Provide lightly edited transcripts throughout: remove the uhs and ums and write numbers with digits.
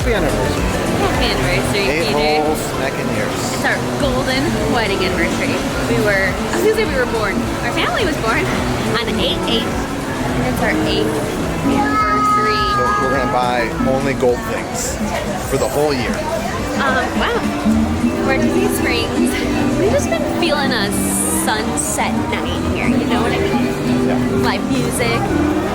happy anniversary. Happy anniversary, 8 Peter. whole smacking years. It's our golden wedding anniversary. I was gonna say we were born. Our family was born on 8/8. And it's our 8th anniversary. So we're gonna buy only gold things for the whole year. Wow. We're at Disney Springs. We've just been feeling a sunset night here, you know what I mean? Yeah. Live music.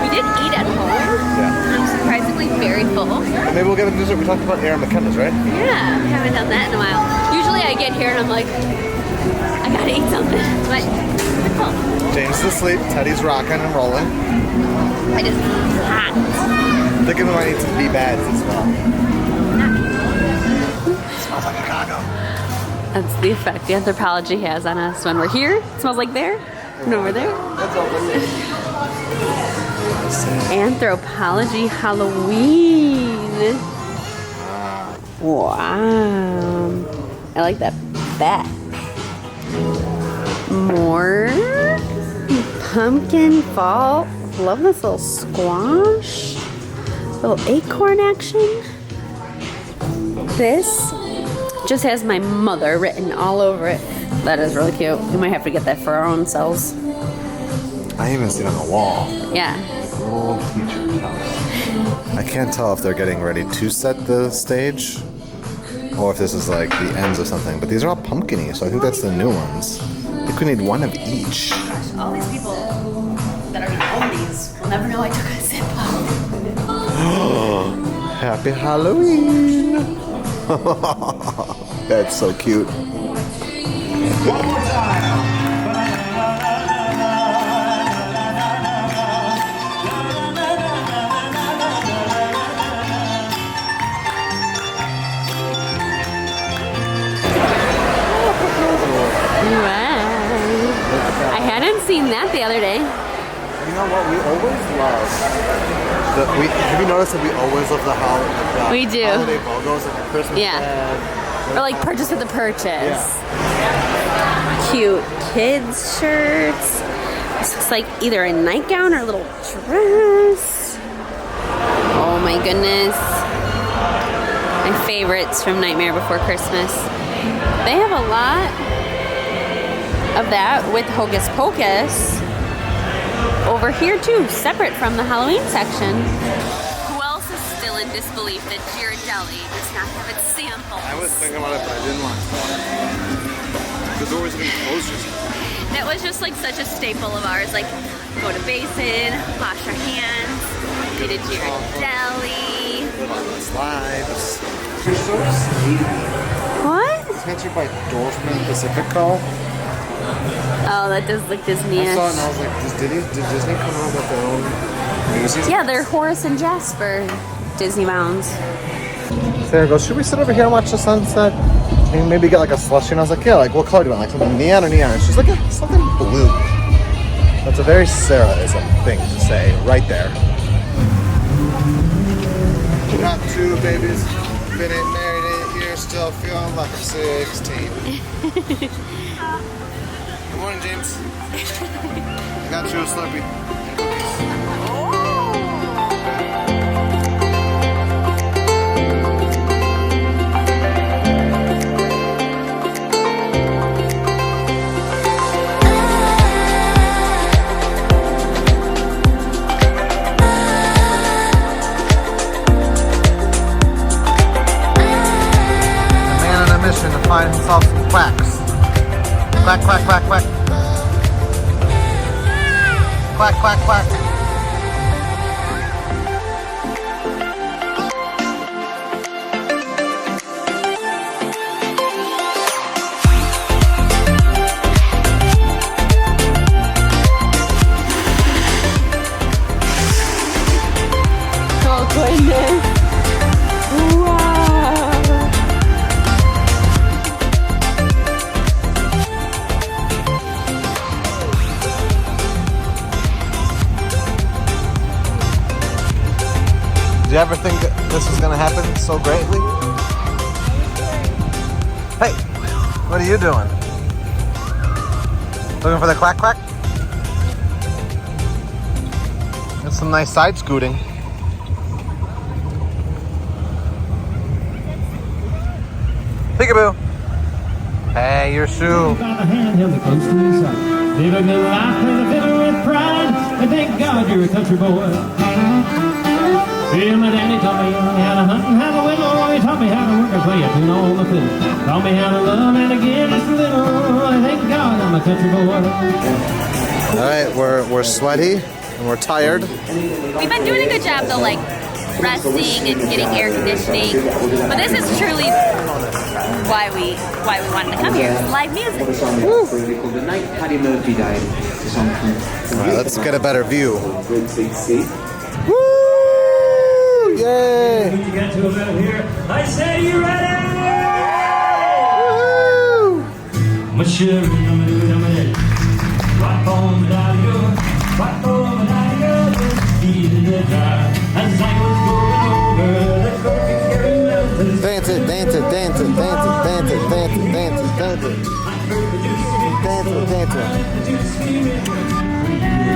We did eat at home. Yeah. I'm surprisingly very full. And maybe we'll get a dessert. We talked about Aaron McKenna's, right? Yeah, haven't done that in a while. Usually I get here and I'm like, I gotta eat something. But I'm full. James is asleep. Teddy's rocking and rolling. I just hot. I'm thinking we might need some B-Bads as well. Smells like Chicago. That's the effect the anthropology has on us when we're here. It smells like there. No, we're there. That's open. Anthropology Halloween. Wow. I like that bat. More pumpkin fall. Love this little squash. Little acorn action. This just has my mother written all over it. That is really cute. We might have to get that for our own selves. I even see it on the wall. Yeah. Old teacher's house. I can't tell if they're getting ready to set the stage or if this is like the ends of something. But these are all pumpkin-y, so I think that's the new ones. You could need one of each. All these people that already own these will never know I took a sip of. Happy Halloween! That's so cute. I hadn't seen that the other day. You know what? We always love. Have you noticed that we always love the holiday? We do. Holiday logos, like the Christmas bag. Or like purchase with the purchase. Yeah. Cute kids shirts. This looks like either a nightgown or a little dress. Oh my goodness. My favorites from Nightmare Before Christmas. They have a lot of that with Hocus Pocus over here too, separate from the Halloween section. Who else is still in disbelief that Ghirardelli does not have its sample? I was thinking about it, but I didn't want to. The doors are going to be closed or something. That was just like such a staple of ours. Like, go to basin, wash your hands, get a Ghirardelli. Live on the slides. You're so sweet. What? Sponsored by Dorfman Pacifico. Oh, that does look Disney-ish. I saw it and I was like, did Disney come out with their own movies? Yeah, they're Horace and Jasper Disney Mounds. Sarah goes, should we sit over here and watch the sunset? And maybe get like a slushie. And I was like, yeah, like what color do you want? Like something neon or neon? And she's like, yeah, something blue. That's a very Sarah-ism thing to say right there. Not two babies, been married 8 years, still feeling like I'm 16. Good morning, James. I got you a Slurpee. To find himself some quacks. Quack, quack, quack, quack. Quack, quack, quack. Oh goodness. Did you ever think that this was going to happen so greatly? Hey, what are you doing? Looking for the quack quack? That's some nice side scooting. Peekaboo. Hey, your shoe. Got the hand held close to his side. Live a good life, play the fiddle with pride, and thank God you're a country boy. Well, my daddy taught me how to hunt and how to whittle. He taught me how to work and play a tune on the fiddle. Taught me how to love and again just a little. And thank God I'm a country boy. All right, we're sweaty and we're tired. We've been doing a good job though, like resting and getting air conditioning. But this is truly why we wanted to come here. Live music. The night Paddy Murphy died. All right, let's get a better view. Woo! Yay! You got to about here. I say you ready? Woo! Rock on the dial, rock on the dial, speed in the drive. As I was going over the Corking Mountains. Dance it, dance it, dance it, dance it, dance it, dance it, dance it, dance it. Dance it, dance it.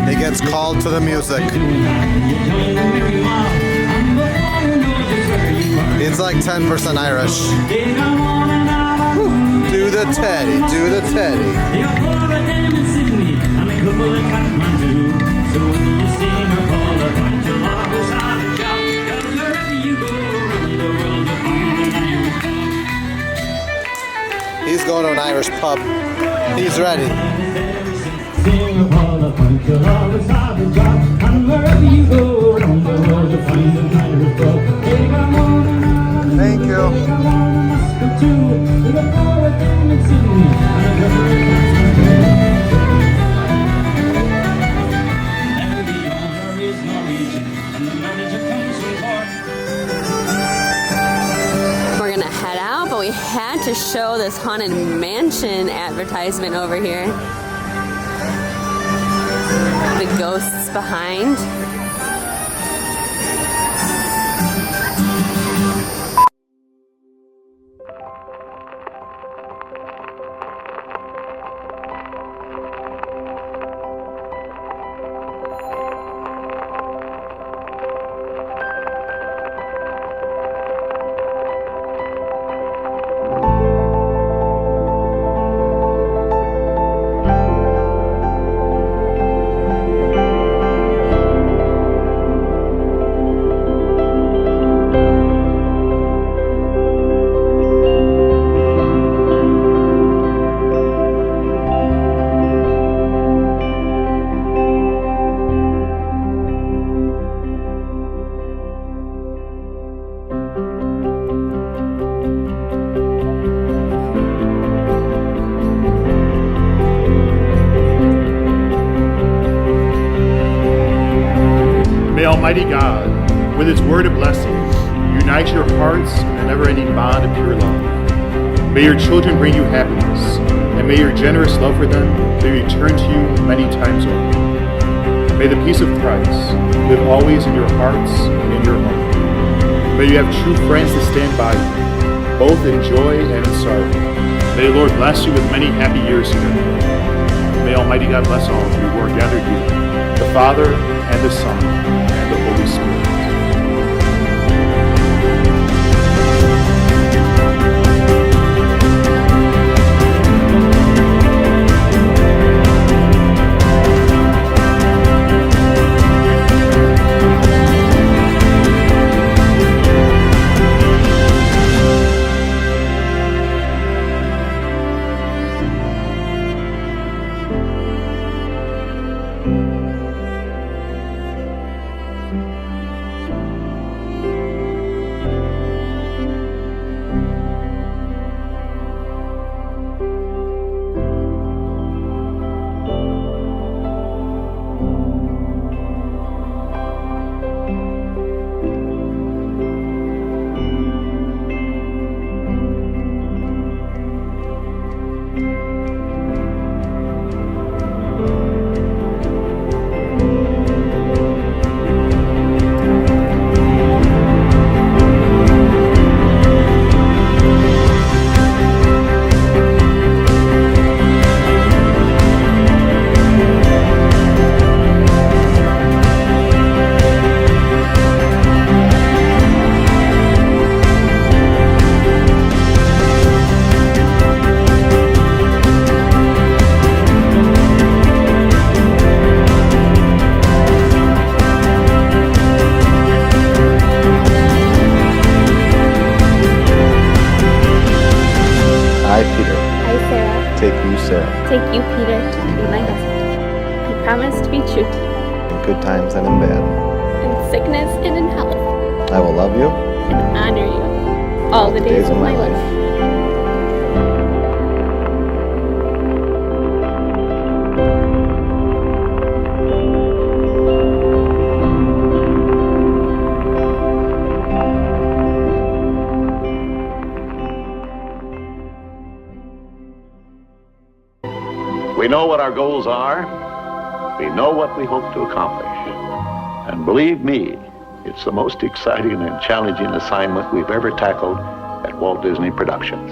He gets called to the music. He's like 10% Irish. Do the teddy, do the teddy. He's going to an Irish pub. He's ready. Thank you. We're gonna head out, but we had to show this haunted mansion advertisement over here. The ghosts behind. May Almighty God, with His word of blessing, unite your hearts in a never-ending bond of pure love. May your children bring you happiness, and may your generous love for them be returned to you many times over. May the peace of Christ live always in your hearts and in your home. May you have true friends to stand by you, both in joy and in sorrow. May the Lord bless you with many happy years together. May Almighty God bless all of you who are gathered here, the Father and the Son and the Holy Spirit. too. Take you, Peter, to be my husband. I promise to be true to you, In good times and in bad. in sickness and in health, I will love you and honor you all the days of my life. We know what our goals are. We know what we hope to accomplish. And believe me, it's the most exciting and challenging assignment we've ever tackled at Walt Disney Productions.